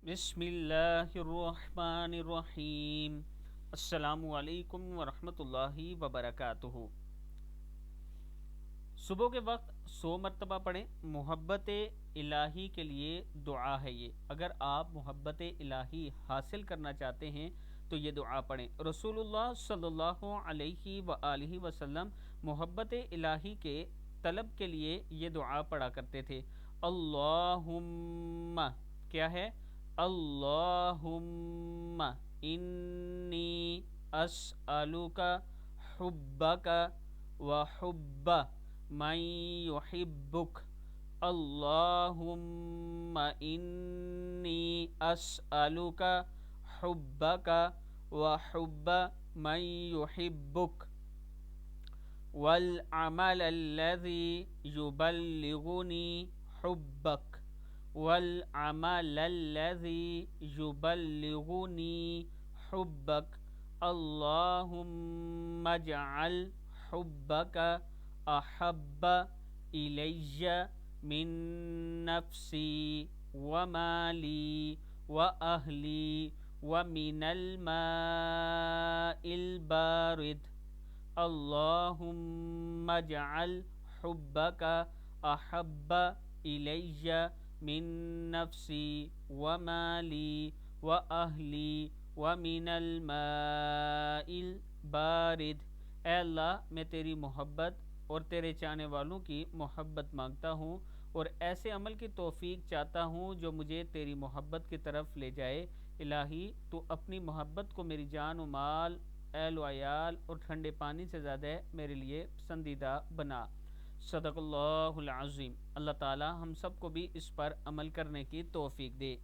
بسم اللہ الرحمن الرحیم۔ السلام علیکم ورحمۃ اللہ وبرکاتہ۔ صبح کے وقت 100 مرتبہ پڑھیں۔ محبت الہی کے لیے دعا ہے یہ۔ اگر آپ محبت الہی حاصل کرنا چاہتے ہیں تو یہ دعا پڑھیں۔ رسول اللہ صلی اللہ علیہ وآلہ وسلم محبت الہی کے طلب کے لیے یہ دعا پڑھا کرتے تھے۔ اللہم، کیا ہے؟ اللہم انی اسألک حبک وحب من یحبک۔ اللہم انی اسألک حبک وحب من یحبک والعمل الذي يبلغني حبك والعمل الذي يبلغني حبك اللهم اجعل حبك أحب إلي من نفسي ومالي وأهلي ومن الماء البارد اللهم اجعل حبك أحب إلي من نفسي ومالي وأهلي ومن الماء البارد۔ اے اللہ، میں تیری محبت اور تیرے چاہنے والوں کی محبت مانگتا ہوں، اور ایسے عمل کی توفیق چاہتا ہوں جو مجھے تیری محبت کی طرف لے جائے۔ الہی، تو اپنی محبت کو میری جان و مال، اہل و عیال اور ٹھنڈے پانی سے زیادہ میرے لیے پسندیدہ بنا۔ صدق اللہ العظیم۔ اللہ تعالی ہم سب کو بھی اس پر عمل کرنے کی توفیق دے۔